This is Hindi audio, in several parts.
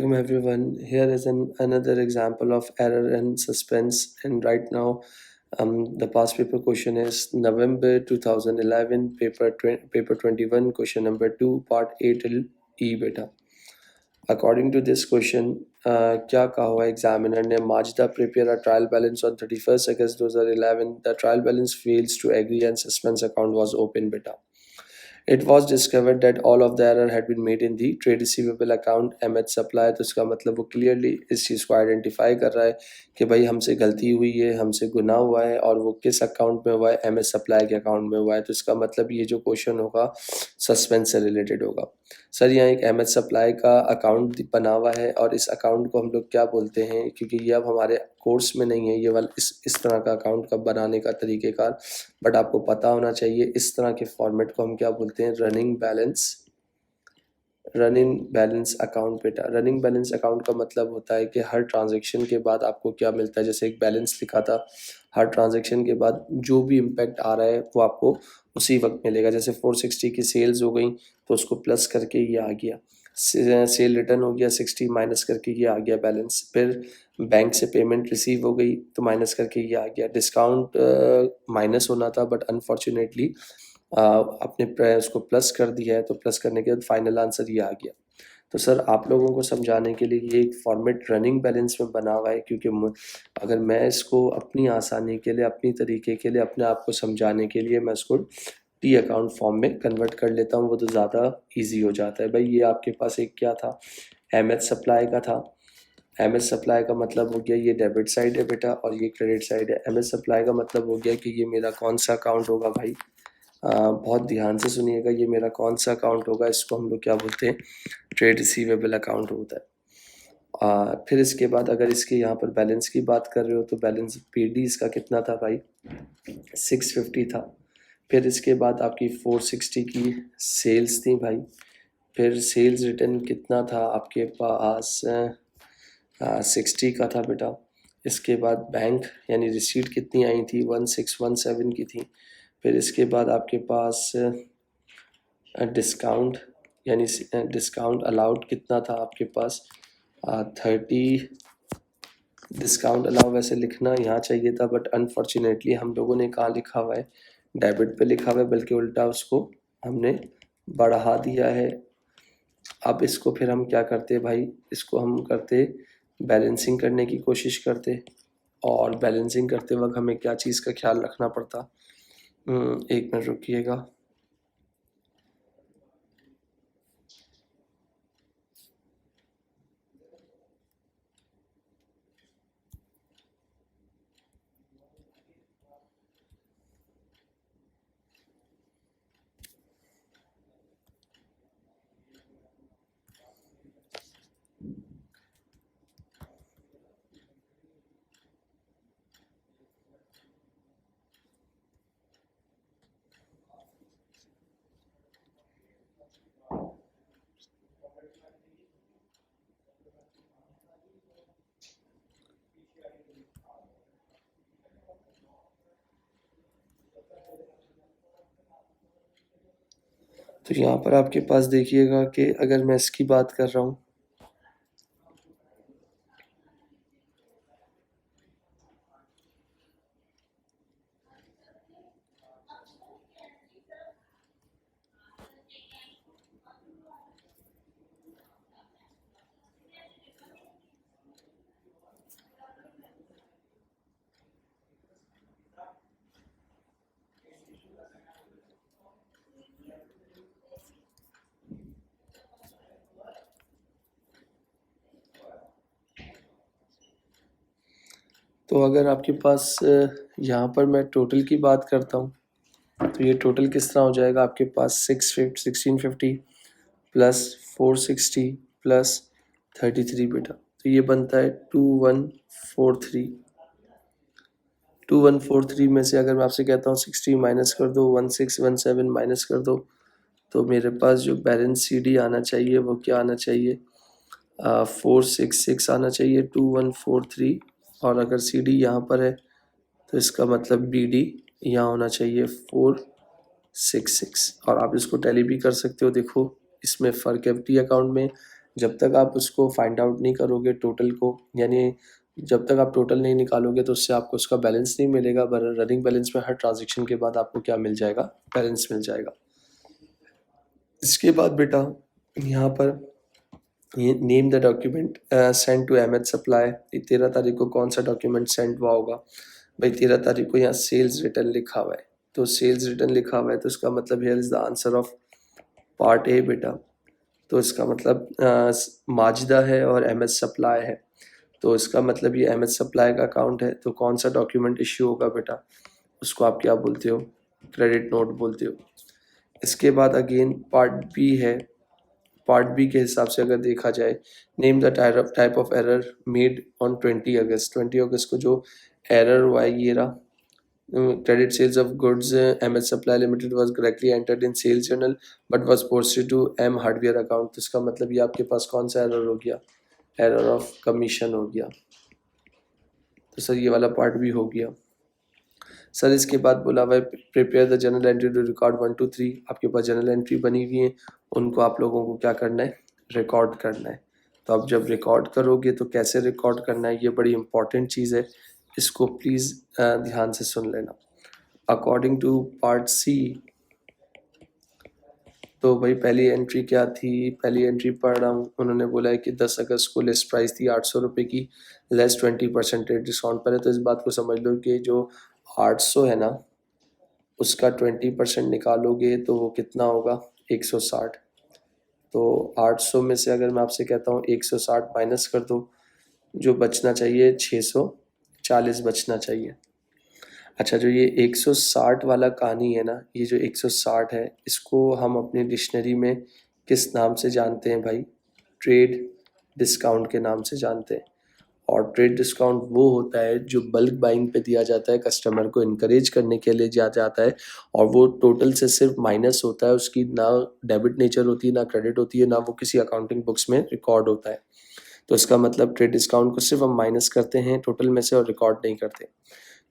Welcome everyone. Here is another example of error and suspense. And right now, the past paper question is November 2011, paper 21, question number 2, part A till E beta. According to this question, क्या कहा हुआ एग्जामिनर ने MAJDA prepare a trial balance on 31st August 2011. The trial balance fails to agree and suspense account was open beta. It was discovered that all of the error had been made in the trade receivable account MH supply. तो इसका मतलब वो क्लियरली इस चीज़ को आइडेंटिफाई कर रहा है कि भाई हमसे गलती हुई है, हमसे गुनाह हुआ है और वो किस अकाउंट में हुआ है, MH सप्लाई के अकाउंट में हुआ है. तो इसका मतलब ये जो क्वेश्चन होगा सस्पेंस से रिलेटेड होगा. सर यहाँ एक MH सप्लाई का अकाउंट बना हुआ है और इस अकाउंट को हम लोग क्या बोलते हैं, क्योंकि ये अब हमारे कोर्स में नहीं है ये वाला इस तरह का अकाउंट का बनाने का तरीक़ेकार, बट आपको पता होना चाहिए इस तरह के फॉर्मेट को हम क्या बोलते हैं, रनिंग बैलेंस अकाउंट बेटा. रनिंग बैलेंस अकाउंट का मतलब होता है कि हर ट्रांजैक्शन के बाद आपको क्या मिलता है. जैसे एक बैलेंस लिखा था, हर ट्रांजैक्शन के बाद जो भी इम्पैक्ट आ रहा है वो आपको उसी वक्त मिलेगा. जैसे 460 की सेल्स हो गई तो उसको प्लस करके ये आ गया, सेल रिटर्न हो गया 60 माइनस करके ये आ गया बैलेंस. फिर बैंक से पेमेंट रिसीव हो गई तो माइनस करके ये आ गया. डिस्काउंट माइनस होना था बट अनफॉर्चुनेटली आपने उसको प्लस कर दिया है, तो प्लस करने के बाद फाइनल आंसर ये आ गया. तो सर आप लोगों को समझाने के लिए ये एक फॉर्मेट रनिंग बैलेंस में बना हुआ है, क्योंकि अगर मैं इसको अपनी आसानी के लिए, अपनी तरीके के लिए, अपने आप को समझाने के लिए मैं इसको टी अकाउंट फॉर्म में कन्वर्ट कर लेता हूँ, वो तो ज़्यादा ईजी हो जाता है. भाई ये आपके पास एक क्या था, MH सप्लाई का था. MH सप्लाई का मतलब हो गया ये डेबिट साइड है बेटा और ये क्रेडिट साइड है. MH सप्लाई का मतलब हो गया कि ये मेरा कौन सा अकाउंट होगा भाई, बहुत ध्यान से सुनिएगा, ये मेरा कौन सा अकाउंट होगा, इसको हम लोग क्या बोलते हैं, ट्रेड रिसीवेबल अकाउंट होता है. फिर इसके बाद अगर इसके यहाँ पर बैलेंस की बात कर रहे हो तो बैलेंस PD इसका कितना था भाई, 650 था. फिर इसके बाद आपकी 460 की सेल्स थी भाई. फिर सेल्स रिटर्न कितना था आपके पास, 60 का था बेटा. इसके बाद बैंक यानी रिसीट कितनी आई थी, 1617 की थी. फिर इसके बाद आपके पास डिस्काउंट यानी डिस्काउंट अलाउड कितना था आपके पास, 30. डिस्काउंट अलाउ वैसे लिखना यहाँ चाहिए था बट अनफॉर्चुनेटली हम लोगों ने कहाँ लिखा हुआ है, डेबिट पे लिखा हुआ है, बल्कि उल्टा उसको हमने बढ़ा दिया है. अब इसको फिर हम क्या करते भाई, इसको हम करते बैलेंसिंग करने की कोशिश करते. और बैलेंसिंग करते वक्त हमें क्या चीज़ का ख्याल रखना पड़ता, एक मिनट रुकिएगा. तो यहाँ पर आपके पास देखिएगा कि अगर मैं इसकी बात कर रहा हूँ, तो अगर आपके पास यहाँ पर मैं टोटल की बात करता हूँ तो ये टोटल किस तरह हो जाएगा आपके पास, 1650 प्लस 460 प्लस 33 बेटा. तो ये बनता है 2143. 2143 में से अगर मैं आपसे कहता हूँ 60 माइनस कर दो, 1617 माइनस कर दो, तो मेरे पास जो बैलेंस CD आना चाहिए वो क्या आना चाहिए, 466 आना चाहिए, 2143. और अगर CD यहाँ पर है तो इसका मतलब BD यहाँ होना चाहिए 466. और आप इसको टैली भी कर सकते हो. देखो इसमें फ़र्क है, टी अकाउंट में जब तक आप उसको फाइंड आउट नहीं करोगे टोटल को, यानी जब तक आप टोटल नहीं निकालोगे तो उससे आपको उसका बैलेंस नहीं मिलेगा। रनिंग बैलेंस में हर ट्रांजेक्शन के बाद आपको क्या मिल जाएगा, बैलेंस मिल जाएगा। इसके बाद बेटा यहाँ पर ये name the document send to MH supply, 13 तारीख को कौन सा डॉक्यूमेंट सेंड हुआ होगा भाई? 13 तारीख को यहाँ सेल्स रिटर्न लिखा हुआ है, तो सेल्स रिटर्न लिखा हुआ है तो इसका मतलब here is the answer of part A बेटा। तो इसका मतलब माजदा है और एमएच सप्लाई है, तो इसका मतलब ये एमएच सप्लाई का अकाउंट है। तो कौन सा डॉक्यूमेंट इश्यू होगा बेटा, उसको आप क्या बोलते हो, क्रेडिट नोट बोलते हो। इसके बाद अगेन पार्ट बी है। पार्ट बी के हिसाब से अगर देखा जाए, name the type of error made on 20 अगस्त। 20 अगस्त को जो एरर हुआ है ये रहा, credit sales of goods MS Supply Limited was correctly entered in sales journal but was posted to M hardware account। तो इसका मतलब ये आपके पास कौन सा एरर हो गया, एरर ऑफ कमीशन हो गया। तो सर ये वाला पार्ट भी हो गया। सर इसके बाद बोला हुआ है prepare the journal entry to record 1 2 3। आपके पास जर्नल एंट्री बनी हुई है, उनको आप लोगों को क्या करना है, रिकॉर्ड करना है। तो आप जब रिकॉर्ड करोगे तो कैसे रिकॉर्ड करना है, ये बड़ी इंपॉर्टेंट चीज़ है, इसको प्लीज़ ध्यान से सुन लेना। अकॉर्डिंग टू पार्ट सी, तो भाई पहली एंट्री क्या थी, पहली एंट्री पढ़ रहा हूँ। उन्होंने बोला है कि 10 अगस्त को लिस्ट प्राइस थी 800 रुपये की, लेस 20% डिस्काउंट पर है। तो इस बात को समझ लो कि जो 800 है ना, उसका 20% निकालोगे तो वो कितना होगा, 160। तो 800 में से अगर मैं आपसे कहता हूँ 160 माइनस कर दो, जो बचना चाहिए 640 बचना चाहिए। अच्छा, जो ये 160 वाला कहानी है ना, ये जो 160 है, इसको हम अपनी डिक्शनरी में किस नाम से जानते हैं भाई? ट्रेड डिस्काउंट के नाम से जानते हैं। और ट्रेड डिस्काउंट वो होता है जो बल्क बाइंग पे दिया जाता है, कस्टमर को इनकरेज करने के लिए दिया जाता है, और वो टोटल से सिर्फ माइनस होता है, उसकी ना डेबिट नेचर होती है, ना क्रेडिट होती है, ना वो किसी अकाउंटिंग बुक्स में रिकॉर्ड होता है। तो इसका मतलब ट्रेड डिस्काउंट को सिर्फ हम माइनस करते हैं टोटल में से और रिकॉर्ड नहीं करते।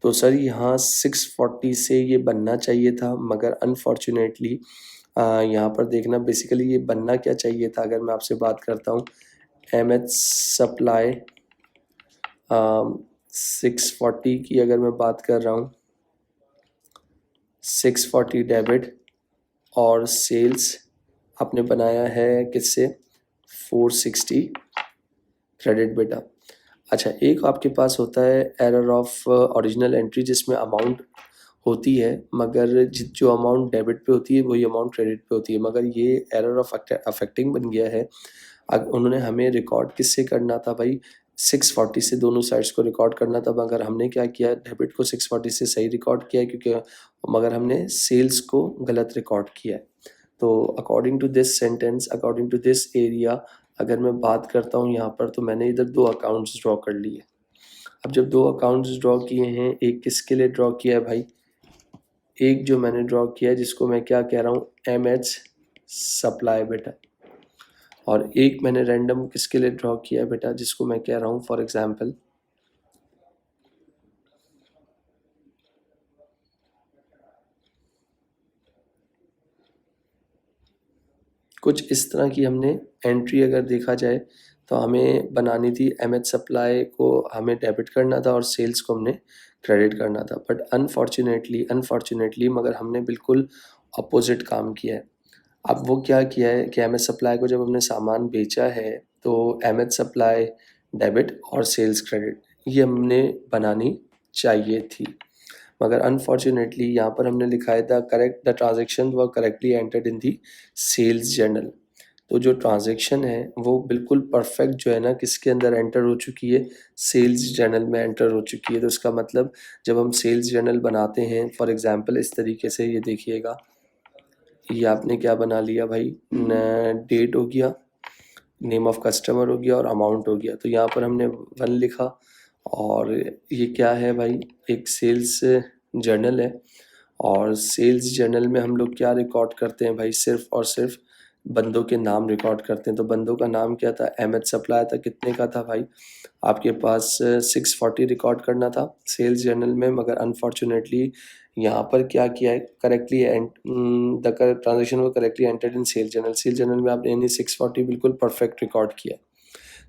तो सर यहाँ 640 से ये बनना चाहिए था, मगर अनफॉर्चुनेटली यहाँ पर देखना, बेसिकली ये बनना क्या चाहिए था, अगर मैं आपसे बात करता हूँ एमएच सप्लाई 640 की अगर मैं बात कर रहा हूँ, 640 डेबिट और सेल्स आपने बनाया है किससे, 460 क्रेडिट बेटा। अच्छा, एक आपके पास होता है एरर ऑफ ओरिजिनल एंट्री, जिसमें अमाउंट होती है, मगर जो अमाउंट डेबिट पे होती है वही अमाउंट क्रेडिट पे होती है, मगर ये एरर ऑफ अफेक्टिंग बन गया है। उन्होंने हमें रिकॉर्ड किससे करना था भाई, 640 से दोनों साइड्स को रिकॉर्ड करना था, मगर हमने क्या किया, डेबिट को 640 से सही रिकॉर्ड किया है, क्योंकि मगर हमने सेल्स को गलत रिकॉर्ड किया है। तो according to this sentence, according to this area, अगर मैं बात करता हूँ यहाँ पर, तो मैंने इधर 2 अकाउंट्स ड्रॉ कर लिए। अब जब 2 अकाउंट्स ड्रॉ किए हैं, एक किसके लिए ड्रॉ किया है भाई, एक जो मैंने ड्रॉ किया है जिसको मैं क्या कह रहा हूँ, एमएच सप्लाई बेटा, और एक मैंने रैंडम किसके लिए ड्रॉ किया है बेटा, जिसको मैं कह रहा हूँ फॉर एग्जांपल कुछ इस तरह की हमने एंट्री अगर देखा जाए तो हमें बनानी थी, एमएच सप्लाई को हमें डेबिट करना था और सेल्स को हमने क्रेडिट करना था, बट अनफॉर्चुनेटली मगर हमने बिल्कुल अपोजिट काम किया है। अब वो क्या किया है कि एमएच सप्लाई को जब हमने सामान बेचा है तो एमएच सप्लाई डेबिट और सेल्स क्रेडिट ये हमने बनानी चाहिए थी, मगर अनफॉर्चुनेटली यहाँ पर हमने लिखा है the transaction were correctly entered in the sales journal. तो जो ट्रांजेक्शन है वो बिल्कुल परफेक्ट जो है ना, किसके अंदर एंटर हो चुकी है, सेल्स जर्नल में एंटर हो चुकी है। तो इसका मतलब जब हम सेल्स जर्नल बनाते हैं, फॉर एग्जांपल इस तरीके से, ये देखिएगा, ये आपने क्या बना लिया भाई, डेट हो गया, नेम ऑफ कस्टमर हो गया और अमाउंट हो गया। तो यहाँ पर हमने 1 लिखा, और ये क्या है भाई, एक सेल्स जर्नल है, और सेल्स जर्नल में हम लोग क्या रिकॉर्ड करते हैं भाई, सिर्फ और सिर्फ बंदों के नाम रिकॉर्ड करते हैं। तो बंदों का नाम क्या था, अहमद सप्लाई था। कितने का था भाई, आपके पास 640 रिकॉर्ड करना था सेल्स जर्नल में, मगर अनफॉर्चुनेटली यहाँ पर क्या किया है, करेक्टली द ट्रांजेक्शन को correctly entered in sale journal में आपने यानी 640 बिल्कुल परफेक्ट रिकॉर्ड किया।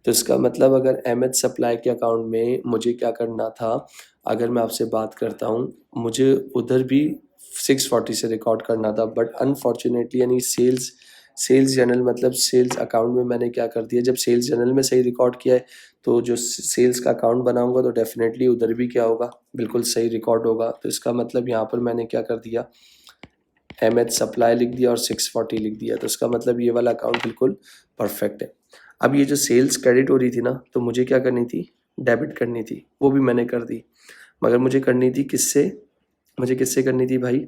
तो इसका मतलब अगर अहमद सप्लाई के अकाउंट में मुझे क्या करना था, अगर मैं आपसे बात करता हूँ, मुझे उधर भी 640 से रिकॉर्ड करना था, बट अनफॉर्चुनेटली यानी सेल्स जर्नल मतलब सेल्स अकाउंट में मैंने क्या कर दिया, जब सेल्स जर्नल में सही रिकॉर्ड किया है तो जो सेल्स का अकाउंट बनाऊंगा तो डेफिनेटली उधर भी क्या होगा, बिल्कुल सही रिकॉर्ड होगा। तो इसका मतलब यहाँ पर मैंने क्या कर दिया, अहमद सप्लाई लिख दिया और 640 लिख दिया। तो इसका मतलब ये वाला अकाउंट बिल्कुल परफेक्ट है। अब ये जो सेल्स क्रेडिट हो रही थी ना, तो मुझे क्या करनी थी, डेबिट करनी थी, वो भी मैंने कर दी। मगर मुझे करनी थी किससे, मुझे किससे करनी थी भाई,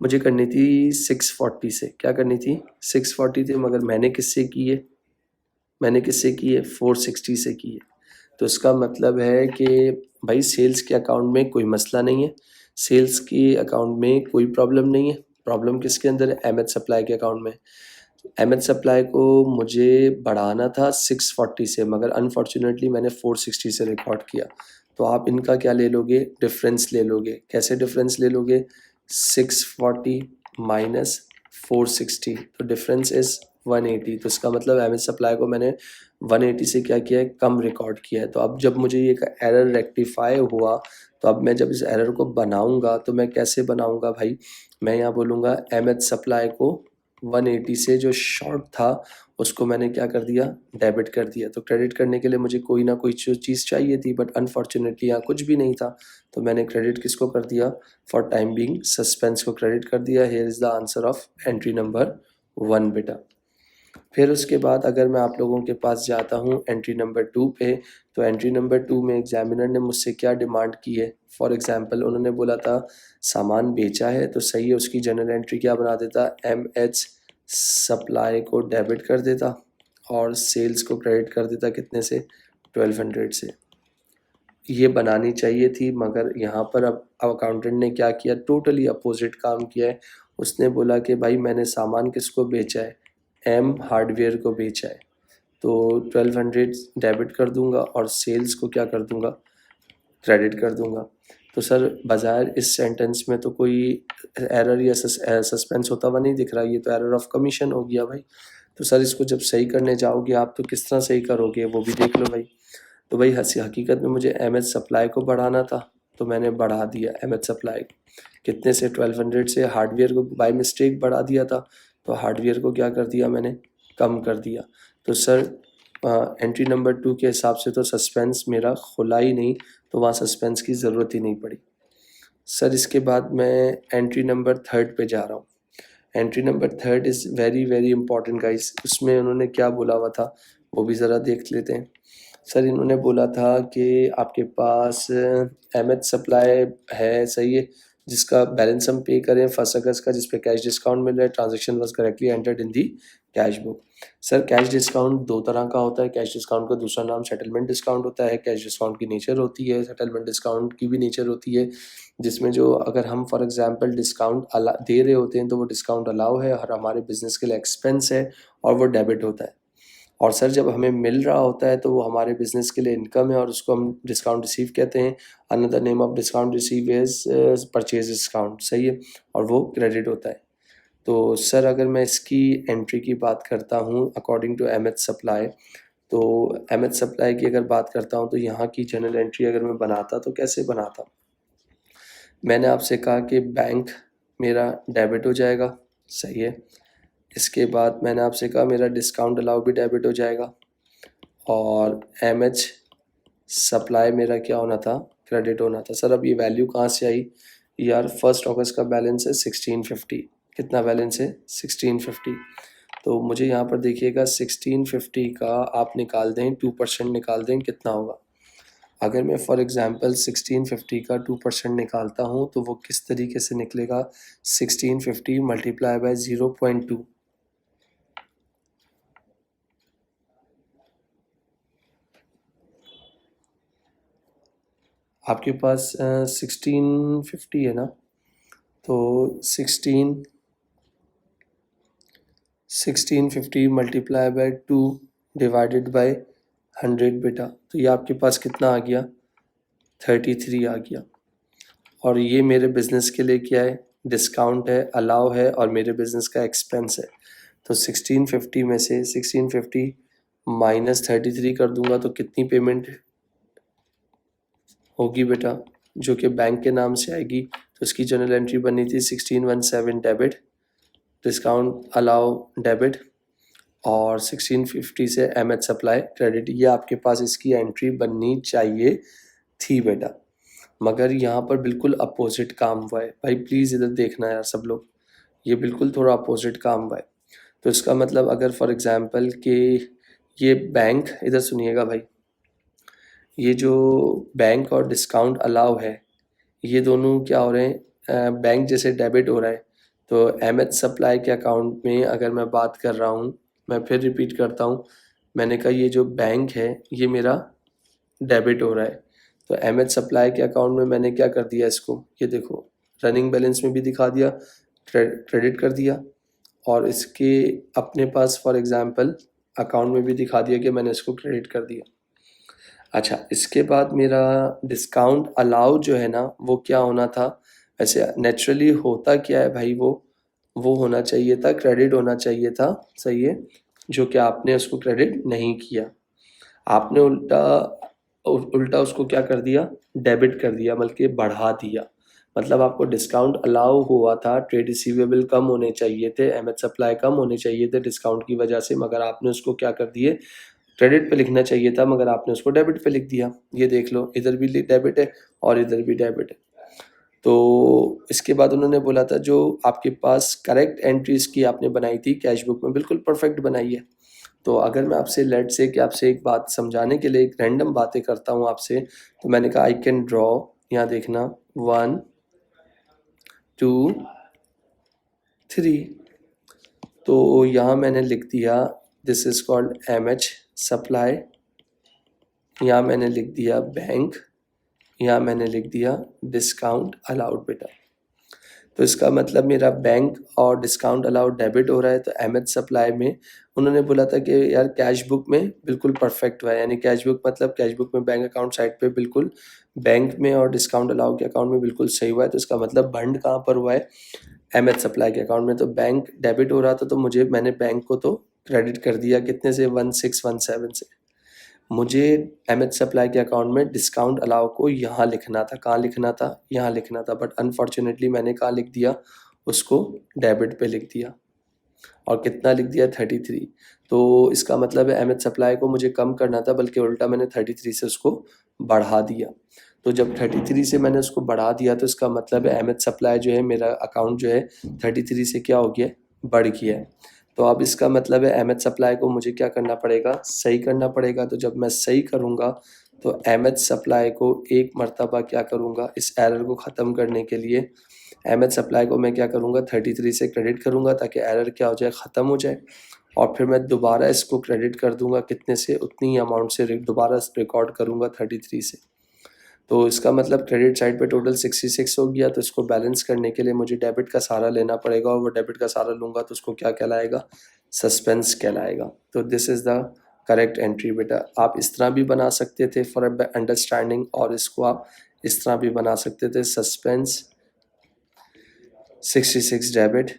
मुझे करनी थी 640 से। क्या करनी थी, 640 थी, मगर मैंने किससे की है, मैंने किससे की है, 460 से की है। तो इसका मतलब है कि भाई सेल्स के अकाउंट में कोई मसला नहीं है, सेल्स के अकाउंट में कोई प्रॉब्लम नहीं है। प्रॉब्लम किसके अंदर है, अहमद सप्लाई के अकाउंट में। अहमद सप्लाई को मुझे बढ़ाना था 640 से, मगर अनफॉर्चुनेटली मैंने 460 से रिकॉर्ड किया। तो आप इनका क्या ले लोगे, डिफरेंस ले लोगे। कैसे डिफरेंस ले लोगे, 640 माइनस 460, तो डिफरेंस इज 180। तो इसका मतलब अहमद सप्लाई को मैंने 180 से क्या किया है, कम रिकॉर्ड किया है। तो अब जब मुझे ये एरर रेक्टिफाई हुआ, तो अब मैं जब इस एरर को बनाऊंगा तो मैं कैसे बनाऊंगा भाई, मैं यहाँ बोलूँगा अहमद सप्लाई को 180 से जो शॉर्ट था उसको मैंने क्या कर दिया, डेबिट कर दिया। तो क्रेडिट करने के लिए मुझे कोई ना कोई चीज़ चाहिए थी, बट अनफॉर्चुनेटली यहाँ कुछ भी नहीं था। तो मैंने क्रेडिट किसको कर दिया, फॉर टाइम बीइंग सस्पेंस को क्रेडिट कर दिया। Here is the answer of entry number 1 बेटा। फिर उसके बाद अगर मैं आप लोगों के पास जाता हूँ एंट्री नंबर 2 पे, तो एंट्री नंबर 2 में एग्जामिनर ने मुझसे क्या डिमांड की है। फॉर एग्जांपल उन्होंने बोला था सामान बेचा है, तो सही है उसकी जनरल एंट्री क्या बना देता, MH सप्लाई को डेबिट कर देता और सेल्स को क्रेडिट कर देता कितने से, 1200 से। ये बनानी चाहिए थी, मगर यहाँ पर अब अकाउंटेंट ने क्या किया, टोटली अपोजिट काम किया है। उसने बोला कि भाई मैंने सामान किसको बेचा है, एम हार्डवेयर को बेचा है, तो 1200 डेबिट कर दूंगा और सेल्स को क्या कर दूंगा, क्रेडिट कर दूंगा। तो सर बाज़ार इस सेंटेंस में तो कोई एरर या सस्पेंस होता हुआ नहीं दिख रहा, ये तो एरर ऑफ कमीशन हो गया भाई। तो सर इसको जब सही करने जाओगे आप तो किस तरह सही करोगे वो भी देख लो भाई। तो भाई हंसी हकीकत में मुझे एम एच सप्लाई को बढ़ाना था, तो मैंने बढ़ा दिया एम एच सप्लाई कितने से, 1200 से। हार्डवेयर को बाय मिस्टेक बढ़ा दिया था, तो हार्डवेयर को क्या कर दिया मैंने, कम कर दिया। तो सर एंट्री नंबर 2 के हिसाब से तो सस्पेंस मेरा खुला ही नहीं, तो वहाँ सस्पेंस की ज़रूरत ही नहीं पड़ी। सर इसके बाद मैं एंट्री नंबर 3 पे जा रहा हूँ। Entry number 3 is very very important guys. उसमें उन्होंने क्या बोला हुआ था वो भी ज़रा देख लेते हैं। सर इन्होंने बोला था कि आपके पास एमएच सप्लाई है, सही है, जिसका बैलेंस हम पे करें 1 अगस्त का, जिस पे कैश डिस्काउंट मिल रहा है, transaction was correctly entered in the cash book. Sir cash discount दो तरह का होता है, कैश डिस्काउंट का दूसरा नाम सेटलमेंट डिस्काउंट होता है। कैश डिस्काउंट की नेचर होती है, सेटलमेंट डिस्काउंट की भी नेचर होती है, जिसमें जो अगर हम फॉर एग्जांपल डिस्काउंट दे रहे होते हैं तो वो डिस्काउंट अलाउ है और हमारे बिजनेस के लिए एक्सपेंस है और वो डेबिट होता है। और सर जब हमें मिल रहा होता है तो वो हमारे बिजनेस के लिए इनकम है और उसको हम डिस्काउंट रिसीव कहते हैं। Another name of discount receive is purchase discount, सही है, और वो क्रेडिट होता है। तो सर अगर मैं इसकी एंट्री की बात करता हूँ अकॉर्डिंग टू एमएच सप्लाई, तो एमएच सप्लाई की अगर बात करता हूँ तो यहाँ की जनरल एंट्री अगर मैं बनाता तो कैसे बनाता, मैंने आपसे कहा कि बैंक मेरा डेबिट हो जाएगा, सही है। इसके बाद मैंने आपसे कहा मेरा डिस्काउंट अलाउ भी डेबिट हो जाएगा और एमएच सप्लाई मेरा क्या होना था, क्रेडिट होना था। सर अब ये वैल्यू कहाँ से आई यार, 1 अगस्त का बैलेंस है 1650, कितना बैलेंस है 1650। तो मुझे यहाँ पर देखिएगा 1650 का आप निकाल दें 2% निकाल दें कितना होगा। अगर मैं फॉर एग्जांपल 1650 का 2% निकालता हूँ तो वो किस तरीके से निकलेगा, 1650 मल्टीप्लाई बाय 0.2, आपके पास 1650 है ना, तो 16 1650 मल्टीप्लाई बाय 2 डिवाइडेड बाय 100 बेटा, तो ये आपके पास कितना आ गया, 33 आ गया। और ये मेरे बिजनेस के लिए क्या है, डिस्काउंट है, अलाउ है, और मेरे बिजनेस का एक्सपेंस है। तो 1650 में से 1650 माइनस 33 कर दूंगा तो कितनी पेमेंट होगी बेटा, जो कि बैंक के नाम से आएगी। तो इसकी जनरल एंट्री बनी थी 1617 डेबिट, डिस्काउंट अलाउ डेबिट, और 1650 से एमएच सप्लाई क्रेडिट। ये आपके पास इसकी एंट्री बननी चाहिए थी बेटा, मगर यहाँ पर बिल्कुल अपोजिट काम हुआ है भाई। प्लीज़ इधर देखना यार सब लोग, ये बिल्कुल थोड़ा अपोजिट काम हुआ है। तो इसका मतलब अगर फॉर एग्जांपल कि ये बैंक, इधर सुनिएगा भाई, ये जो बैंक और डिस्काउंट अलाउ है, ये दोनों क्या हो रहे हैं, बैंक जैसे डेबिट हो रहा है। तो एमएच सप्लाई के अकाउंट में अगर मैं बात कर रहा हूँ, मैं फिर रिपीट करता हूँ, मैंने कहा ये जो बैंक है ये मेरा डेबिट हो रहा है। तो एमएच सप्लाई के अकाउंट में मैंने क्या कर दिया इसको, ये देखो रनिंग बैलेंस में भी दिखा दिया, क्रेडिट कर दिया, और इसके अपने पास फॉर एग्जांपल अकाउंट में भी दिखा दिया कि मैंने इसको क्रेडिट कर दिया। अच्छा, इसके बाद मेरा डिस्काउंट अलाउ जो है ना, वो क्या होना था, वैसे नेचुरली होता क्या है भाई, वो होना चाहिए था, क्रेडिट होना चाहिए था, सही है, जो कि आपने उसको क्रेडिट नहीं किया। आपने उल्टा उल्टा उसको क्या कर दिया, डेबिट कर दिया, बल्कि बढ़ा दिया। मतलब आपको डिस्काउंट अलाउ हुआ था, ट्रेड रिसीवेबल कम होने चाहिए थे, एमएच सप्लाई कम होने चाहिए थे डिस्काउंट की वजह से, मगर आपने उसको क्या कर दिए, क्रेडिट पे लिखना चाहिए था, मगर आपने उसको डेबिट पे लिख दिया। ये देख लो, इधर भी डेबिट है और इधर भी डेबिट है। तो इसके बाद उन्होंने बोला था जो आपके पास करेक्ट एंट्रीज की आपने बनाई थी कैश बुक में, बिल्कुल परफेक्ट बनाई है। तो अगर मैं आपसे लेट से कि आपसे एक बात समझाने के लिए एक रैंडम बातें करता हूँ आपसे, तो मैंने कहा आई कैन ड्रॉ, यहाँ देखना 1 2 3, तो यहाँ मैंने लिख दिया this is called MH supply, यहाँ मैंने लिख दिया बैंक, यहाँ मैंने लिख दिया डिस्काउंट अलाउड बेटा। तो इसका मतलब मेरा बैंक और डिस्काउंट अलाउड डेबिट हो रहा है, तो एमएच सप्लाई में उन्होंने बोला था कि यार कैश बुक में बिल्कुल परफेक्ट हुआ है, यानी कैश बुक मतलब कैश बुक में बैंक अकाउंट साइड पे बिल्कुल, बैंक में और डिस्काउंट अलाउड के अकाउंट में बिल्कुल सही हुआ है। तो इसका मतलब बंड कहाँ पर हुआ है, एमएच सप्लाई के अकाउंट में। तो बैंक डेबिट हो रहा था, तो मैंने बैंक को तो क्रेडिट कर दिया, कितने से, 1617 से। मुझे एमएच सप्लाई के अकाउंट में डिस्काउंट अलाउ को यहाँ लिखना था, कहाँ लिखना था, यहाँ लिखना था, बट अनफॉर्चुनेटली मैंने कहाँ लिख दिया, उसको डेबिट पे लिख दिया, और कितना लिख दिया, 33। तो इसका मतलब है एमएच सप्लाई को मुझे कम करना था, बल्कि उल्टा मैंने 33 से उसको बढ़ा दिया। तो जब 33 से मैंने उसको बढ़ा दिया, तो इसका मतलब है एमएच सप्लाई जो है, मेरा अकाउंट जो है 33 से क्या हो गया, बढ़ गया है। तो अब इसका मतलब है एमएच सप्लाई को मुझे क्या करना पड़ेगा, सही करना पड़ेगा। तो जब मैं सही करूँगा, तो एमएच सप्लाई को एक मर्तबा क्या करूँगा, इस एरर को ख़त्म करने के लिए एमएच सप्लाई को मैं क्या करूँगा, 33 से क्रेडिट करूँगा, ताकि एरर क्या हो जाए, ख़त्म हो जाए। और फिर मैं दोबारा इसको क्रेडिट कर दूंगा, कितने से, उतनी ही अमाउंट से दोबारा रिकॉर्ड करूँगा 33 से। तो इसका मतलब क्रेडिट साइड पे टोटल 66 हो गया। तो इसको बैलेंस करने के लिए मुझे डेबिट का सहारा लेना पड़ेगा, और वो डेबिट का सहारा लूँगा तो उसको क्या कहलाएगा, सस्पेंस कहलाएगा। तो this is the correct entry बेटा। आप इस तरह भी बना सकते थे फॉर अंडरस्टैंडिंग, और इसको आप इस तरह भी बना सकते थे, सस्पेंस 66 डेबिट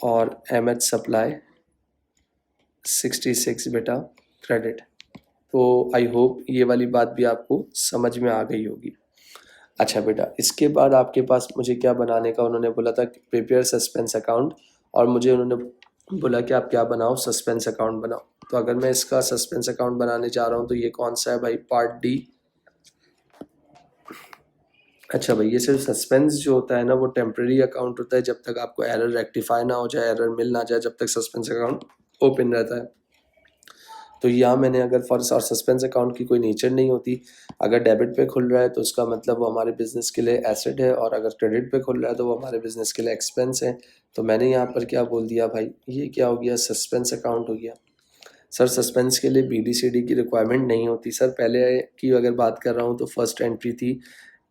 और एमएच सप्लाई 66 बेटा क्रेडिट। तो आई होप ये वाली बात भी आपको समझ में आ गई होगी। अच्छा बेटा, इसके बाद आपके पास मुझे क्या बनाने का उन्होंने बोला था, प्रिपेयर सस्पेंस अकाउंट, और मुझे उन्होंने बोला कि आप क्या बनाओ, सस्पेंस अकाउंट बनाओ। तो अगर मैं इसका सस्पेंस अकाउंट बनाने जा रहा हूँ, तो ये कौन सा है भाई, पार्ट डी। अच्छा भाई, ये सिर्फ सस्पेंस जो होता है ना, वो टेम्प्रेरी अकाउंट होता है, जब तक आपको एरर रेक्टिफाई ना हो जाए, एरर मिल ना जाए, जब तक सस्पेंस अकाउंट ओपन रहता है। तो यहाँ मैंने अगर फॉर और सस्पेंस अकाउंट की कोई नेचर नहीं होती, अगर डेबिट पे खुल रहा है तो उसका मतलब वो हमारे बिजनेस के लिए एसेट है, और अगर क्रेडिट पे खुल रहा है तो वो हमारे बिजनेस के लिए एक्सपेंस है। तो मैंने यहाँ पर क्या बोल दिया भाई, ये क्या हो गया, सस्पेंस अकाउंट हो गया। सर सस्पेंस के लिए BD/CD की रिक्वायरमेंट नहीं होती सर। पहले की अगर बात कर रहा हूँ तो फर्स्ट एंट्री थी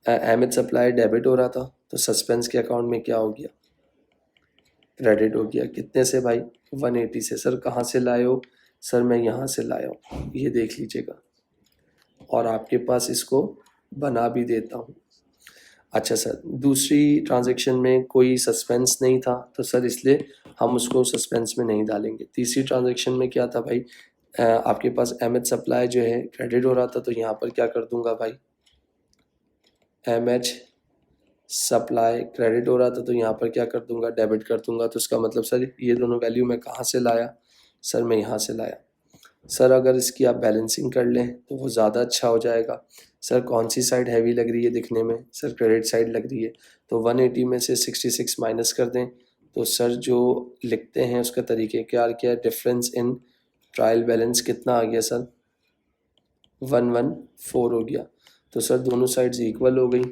एमएच सप्लाई डेबिट हो रहा था, तो सस्पेंस के अकाउंट में क्या हो गया, क्रेडिट हो गया। कितने से भाई? 180 से। सर कहाँ से लाए हो? सर मैं यहाँ से लाया हूँ, ये देख लीजिएगा, और आपके पास इसको बना भी देता हूँ। अच्छा सर, दूसरी ट्रांजैक्शन में कोई सस्पेंस नहीं था तो सर इसलिए हम उसको सस्पेंस में नहीं डालेंगे। तीसरी ट्रांजैक्शन में क्या था भाई, आपके पास एमएच सप्लाई जो है क्रेडिट हो रहा था, तो यहाँ पर क्या कर दूंगा भाई, एमएच सप्लाई क्रेडिट हो रहा था तो यहाँ पर क्या कर दूंगा, डेबिट कर दूंगा। तो इसका मतलब सर ये दोनों वैल्यू मैं कहाँ से लाया? सर मैं यहाँ से लाया। सर अगर इसकी आप बैलेंसिंग कर लें तो वो ज़्यादा अच्छा हो जाएगा। सर कौन सी साइड हैवी लग रही है दिखने में? सर क्रेडिट साइड लग रही है। तो 180 में से 66 माइनस कर दें तो सर जो लिखते हैं उसका तरीके क्या है, डिफरेंस इन ट्रायल बैलेंस कितना आ गया सर? 114 हो गया। तो सर दोनों साइड्स इक्वल हो गई।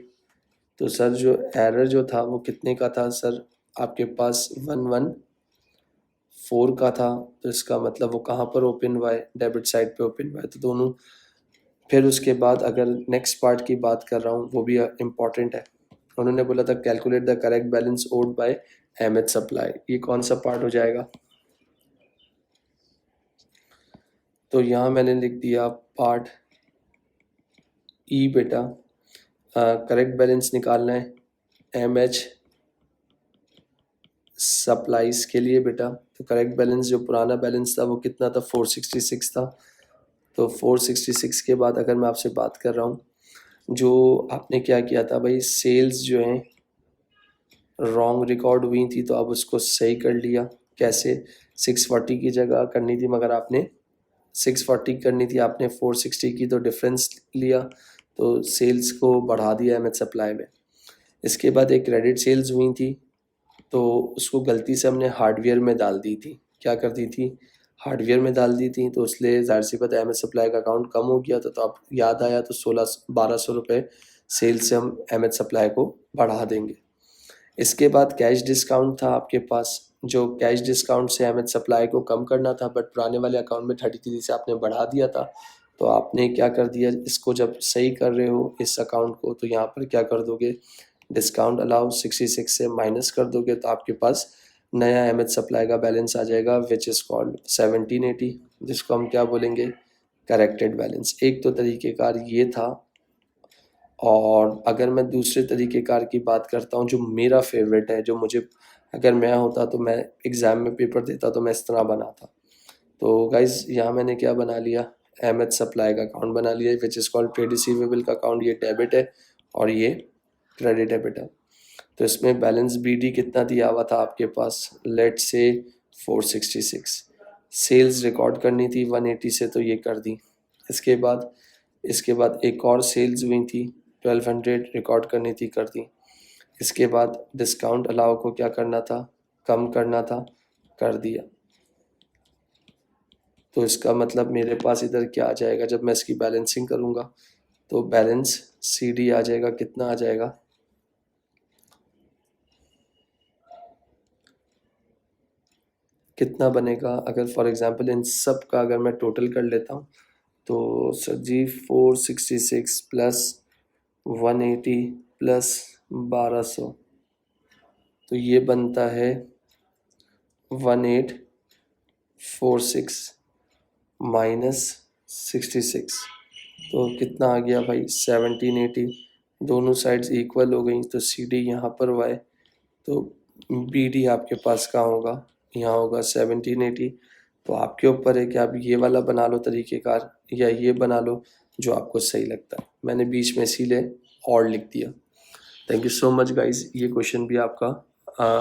तो सर जो एरर जो था वो कितने का था सर? आपके पास 114 का था। तो इसका मतलब वो कहाँ पर ओपन हुआ है? डेबिट साइड पे ओपन हुआ है। तो दोनों, फिर उसके बाद अगर नेक्स्ट पार्ट की बात कर रहा हूँ वो भी इम्पॉर्टेंट है। उन्होंने बोला था calculate the correct balance owed by MH supply. ये कौन सा पार्ट हो जाएगा? तो यहाँ मैंने लिख दिया पार्ट ई बेटा। करेक्ट बैलेंस निकालना है एमएच सप्लाईज के लिए बेटा। तो करेक्ट बैलेंस जो पुराना बैलेंस था वो कितना था? 466 था। तो 466 के बाद अगर मैं आपसे बात कर रहा हूँ, जो आपने क्या किया था भाई, सेल्स जो हैं रॉन्ग रिकॉर्ड हुई थी तो अब उसको सही कर लिया। कैसे? 640 की जगह करनी थी मगर आपने 640 करनी थी, आपने 460 की, तो डिफरेंस लिया तो सेल्स को बढ़ा दिया एमएच सप्लाई में। इसके बाद एक क्रेडिट सेल्स हुई थी तो उसको गलती से हमने हार्डवेयर में डाल दी थी। क्या कर दी थी? हार्डवेयर में डाल दी थी। तो इसलिए ज़ाहिर सी बात है एमएच सप्लाई का अकाउंट कम हो गया था। तो अब याद आया तो 1200 रुपये सेल से हम एमएच सप्लाई को बढ़ा देंगे। इसके बाद कैश डिस्काउंट था आपके पास, जो कैश डिस्काउंट से एमएच सप्लाई को कम करना था, बट पुराने वाले अकाउंट में 33 से आपने बढ़ा दिया था। तो आपने क्या कर दिया, इसको जब सही कर रहे हो इस अकाउंट को, तो यहाँ पर क्या कर दोगे, डिस्काउंट अलाउ 66 से माइनस कर दोगे तो आपके पास नया एमएच सप्लाई का बैलेंस आ जाएगा विच इज़ कॉल्ड 1780, जिसको हम क्या बोलेंगे, करेक्टेड बैलेंस। एक तो तरीक़ेकार ये था। और अगर मैं दूसरे तरीक़ेकार की बात करता हूँ जो मेरा फेवरेट है, जो मुझे, अगर मैं होता तो मैं एग्ज़ाम में पेपर देता तो मैं इस तरह बनाता। तो गाइज़ यहाँ मैंने क्या बना लिया, एमएच सप्लाई का अकाउंट बना लिया which is called trade receivable का अकाउंट। ये डेबिट है और ये क्रेडिट है बेटा। तो इसमें बैलेंस बीडी कितना दिया हुआ था आपके पास, लेट से 466। सेल्स रिकॉर्ड करनी थी 180 से तो ये कर दी। इसके बाद एक और सेल्स हुई थी 1200 रिकॉर्ड करनी थी, कर दी। इसके बाद डिस्काउंट अलाउ को क्या करना था, कम करना था, कर दिया। तो इसका मतलब मेरे पास इधर क्या आ जाएगा, जब मैं इसकी बैलेंसिंग करूँगा तो बैलेंस सीडी आ जाएगा, कितना आ जाएगा, कितना बनेगा। अगर फॉर एग्जांपल इन सब का अगर मैं टोटल कर लेता हूँ तो सर जी 466 प्लस 180 प्लस 1200, तो ये बनता है 1846 माइनस 66। तो कितना आ गया भाई, 1780। दोनों साइड्स इक्वल हो गई तो सी डी यहाँ पर हुआ है, तो बी डी आपके पास कहाँ होगा, यहाँ होगा 1780। तो आपके ऊपर है कि आप ये वाला बना लो तरीक़ेकार या ये बना लो जो आपको सही लगता है। मैंने बीच में इसीलिए और लिख दिया। Thank you so much guys. ये क्वेश्चन भी आपका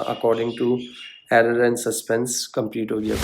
according to error and suspense complete हो गया।